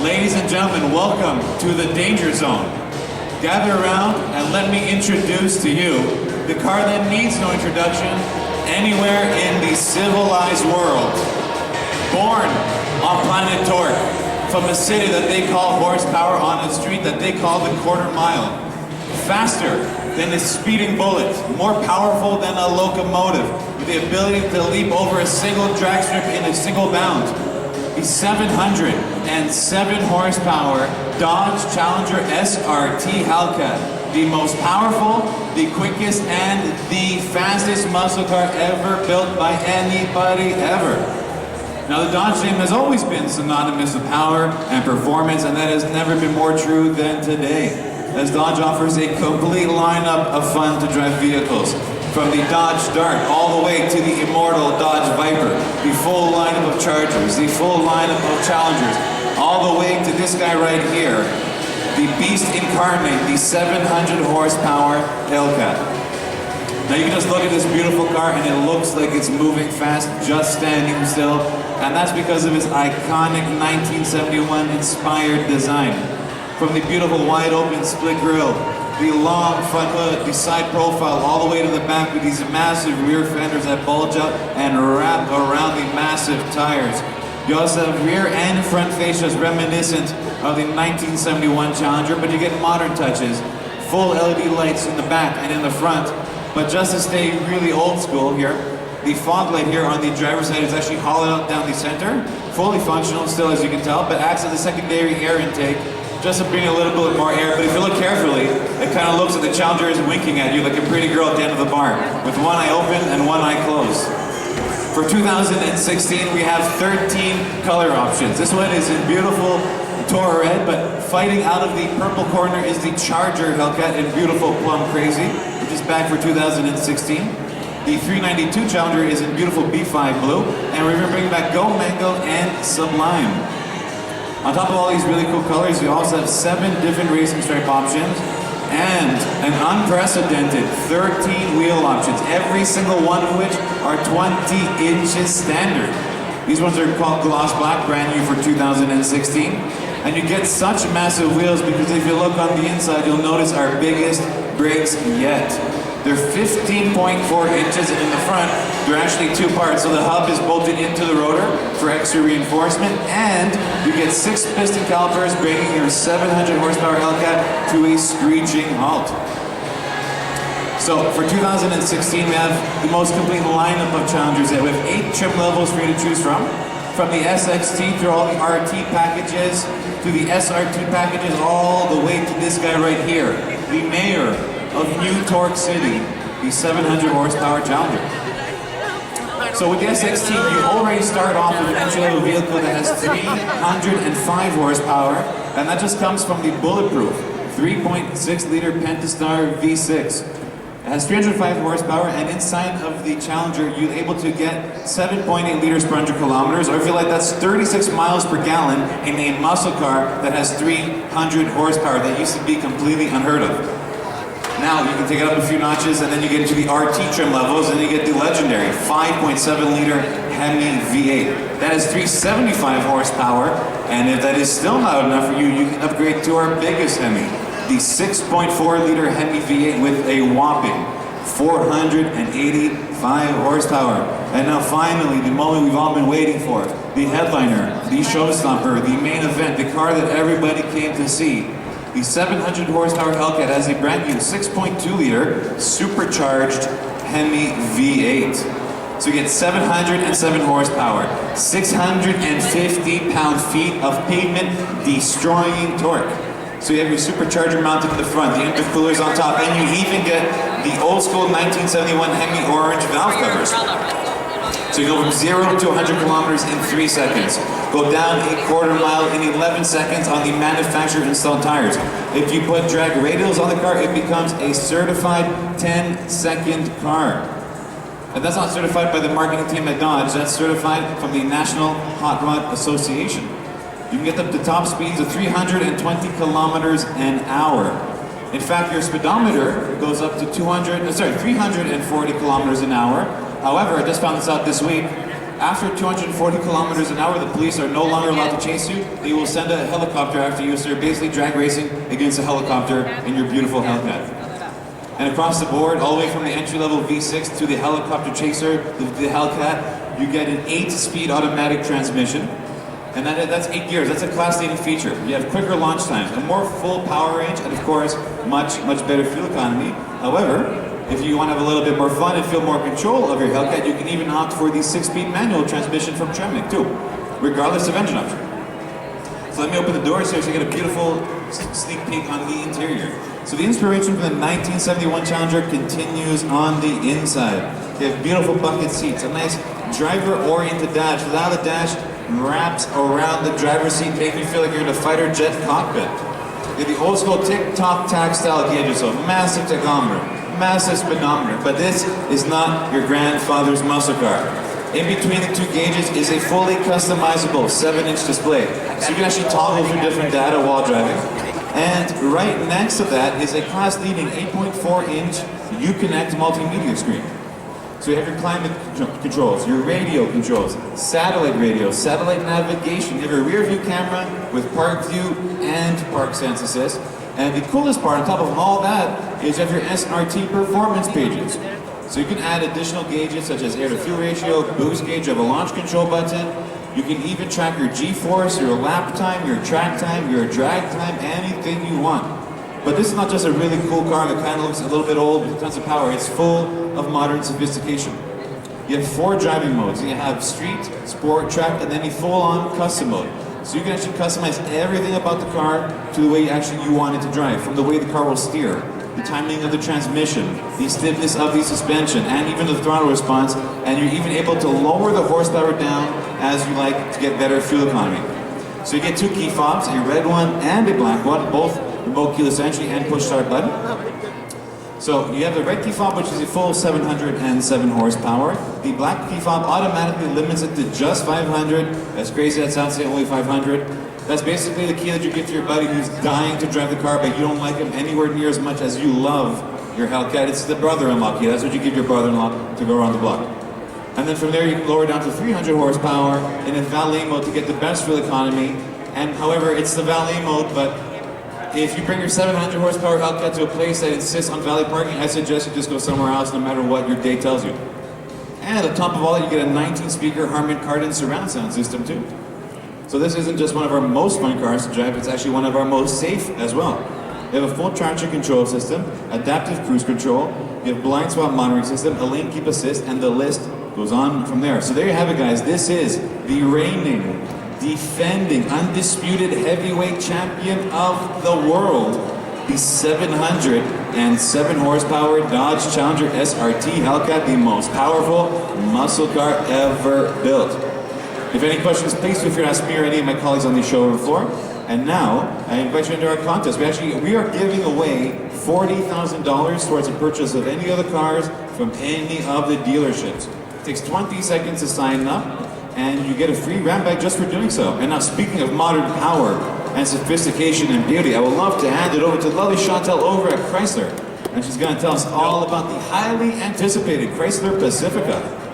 Ladies and gentlemen, welcome to the Danger Zone. Gather around and let me introduce to you the car that needs no introduction anywhere in the civilized world. Born on planet Torque, from a city that they call horsepower, on a street that they call the quarter mile. Faster than a speeding bullet, more powerful than a locomotive, with the ability to leap over a single drag strip in a single bound. The 707 horsepower Dodge Challenger SRT Hellcat, the most powerful, the quickest, and the fastest muscle car ever built by anybody ever. Now, the Dodge name has always been synonymous with power and performance, and that has never been more true than today, as Dodge offers a complete lineup of fun to drive vehicles. From the Dodge Dart all the way to the immortal Dodge Viper, the full lineup of Chargers, the full lineup of Challengers, all the way to this guy right here, the beast incarnate, the 700 horsepower Hellcat. Now you can just look at this beautiful car and it looks like it's moving fast, just standing still, and that's because of its iconic 1971 inspired design. From the beautiful wide open split grille, the long front hood, the side profile, all the way to the back with these massive rear fenders that bulge up and wrap around the massive tires. You also have rear and front fascias reminiscent of the 1971 Challenger, but you get modern touches. Full LED lights in the back and in the front. But just to stay really old school here, the fog light here on the driver's side is actually hollowed out down the center, fully functional still, as you can tell, but acts as a secondary air intake, just to bring a little bit more air. But if you look carefully, it kind of looks like the Challenger is winking at you like a pretty girl at the end of the bar, with one eye open and one eye closed. For 2016, we have 13 color options. This one is in beautiful Toro red, but fighting out of the purple corner is the Charger Hellcat in beautiful plum crazy, which is back for 2016. The 392 Challenger is in beautiful B5 blue, and we're going to bring back Go Mango and Sublime. On top of all these really cool colors, we also have 7 different racing stripe options and an unprecedented 13 wheel options, every single one of which are 20 inches standard. These ones are called Gloss Black, brand new for 2016. And you get such massive wheels because if you look on the inside, you'll notice our biggest brakes yet. They're 15.4 inches, and in the front, they're actually 2 parts. So the hub is bolted into the rotor for extra reinforcement, and you get 6 piston calipers, bringing your 700 horsepower Hellcat to a screeching halt. So for 2016, we have the most complete lineup of Challengers yet. We have 8 trim levels for you to choose from the SXT through all the RT packages, to the SRT packages, all the way to this guy right here, the mayor of New Torque City, the 700 horsepower Challenger. So with the SXT, you already start off with an entry-level vehicle that has 305 horsepower, and that just comes from the bulletproof 3.6 liter Pentastar V6. It has 305 horsepower, and inside of the Challenger, you're able to get 7.8 liters per 100 kilometers, or if you like, that's 36 miles per gallon in a muscle car that has 300 horsepower. That used to be completely unheard of. Now you can take it up a few notches, and then you get into the RT trim levels, and you get the legendary 5.7 liter Hemi V8. That is 375 horsepower, and if that is still not enough for you, you can upgrade to our biggest Hemi, the 6.4 liter Hemi V8 with a whopping 485 horsepower. And now finally, the moment we've all been waiting for, the headliner, the showstopper, the main event, the car that everybody came to see. The 700 horsepower Hellcat has a brand new 6.2 liter supercharged Hemi V8. So you get 707 horsepower, 650 pound-feet of pavement-destroying torque. So you have your supercharger mounted in the front, the intercoolers on top, and you even get the old school 1971 Hemi orange valve covers. So you go from 0 to 100 kilometers in 3 seconds. Go down a quarter mile in 11 seconds on the manufacturer installed tires. If you put drag radials on the car, it becomes a certified 10-second car. And that's not certified by the marketing team at Dodge, that's certified from the National Hot Rod Association. You can get up to top speeds of 320 kilometers an hour. In fact, your speedometer goes up to 340 kilometers an hour. However, I just found this out this week, After 240 kilometers an hour, the police are no longer allowed to chase you. They will send a helicopter after you, so you're basically drag racing against a helicopter in your beautiful Hellcat. And across the board, all the way from the entry-level V6 to the helicopter chaser, the Hellcat, you get an 8-speed automatic transmission. And that's 8 gears. That's a class-leading feature. You have quicker launch times, a more full power range, and of course, much better fuel economy. However, if you want to have a little bit more fun and feel more control of your Hellcat, you can even opt for the 6-speed manual transmission from Tremnick too, regardless of engine option. So let me open the doors here so you get a beautiful sneak peek on the interior. So the inspiration from the 1971 Challenger continues on the inside. You have beautiful bucket seats, a nice driver-oriented dash. Now the dash wraps around the driver's seat, making you feel like you're in a fighter jet cockpit. You have the old school tick-tock-tack style gauges, so massive tachometer, massive speedometer, but this is not your grandfather's muscle car. In between the two gauges is a fully customizable 7-inch display, so you can actually toggle through different data while driving. And right next to that is a class-leading 8.4-inch Uconnect multimedia screen. So you have your climate controls, your radio controls, satellite radio, satellite navigation. You have a rear view camera with park view and park sense assist. And the coolest part on top of all that is you have your SRT performance pages. So you can add additional gauges such as air to fuel ratio, boost gauge, you have a launch control button. You can even track your G-force, your lap time, your track time, your drag time, anything you want. But this is not just a really cool car that kind of looks a little bit old with tons of power. It's full of modern sophistication. You have 4 driving modes. You have street, sport, track, and then a full-on custom mode. So you can actually customize everything about the car to the way you want it to drive, from the way the car will steer, the timing of the transmission, the stiffness of the suspension, and even the throttle response. And you're even able to lower the horsepower down as you like to get better fuel economy. So you get 2 key fobs, a red one and a black one, both remote keyless entry and push start button. So you have the red key fob, which is a full 707 horsepower. The black key fob automatically limits it to just 500. As crazy as that sounds, say only 500. That's basically the key that you give to your buddy who's dying to drive the car, but you don't like him anywhere near as much as you love your Hellcat. It's the brother-in-law key. That's what you give your brother-in-law to go around the block. And then from there, you can lower down to 300 horsepower in a valet mode to get the best fuel economy. And however, it's the valet mode, but if you bring your 700 horsepower Hellcat to a place that insists on valet parking, I suggest you just go somewhere else no matter what your day tells you. And on top of all that, you get a 19-speaker Harman Kardon surround sound system too. So this isn't just one of our most fun cars to drive, it's actually one of our most safe as well. You have a full traction control system, adaptive cruise control, you have blind spot monitoring system, a lane keep assist, and the list goes on from there. So there you have it, guys. This is the reigning, defending, undisputed heavyweight champion of the world, the 707 horsepower Dodge Challenger SRT Hellcat, the most powerful muscle car ever built. If any questions, please feel free to ask me or any of my colleagues on the show floor. And now, I invite you into our contest. We are giving away $40,000 towards the purchase of any other cars from any of the dealerships. It takes 20 seconds to sign up, and you get a free RAM bag just for doing so. And now, speaking of modern power and sophistication and beauty, I would love to hand it over to lovely Chantel over at Chrysler. And she's going to tell us all about the highly anticipated Chrysler Pacifica.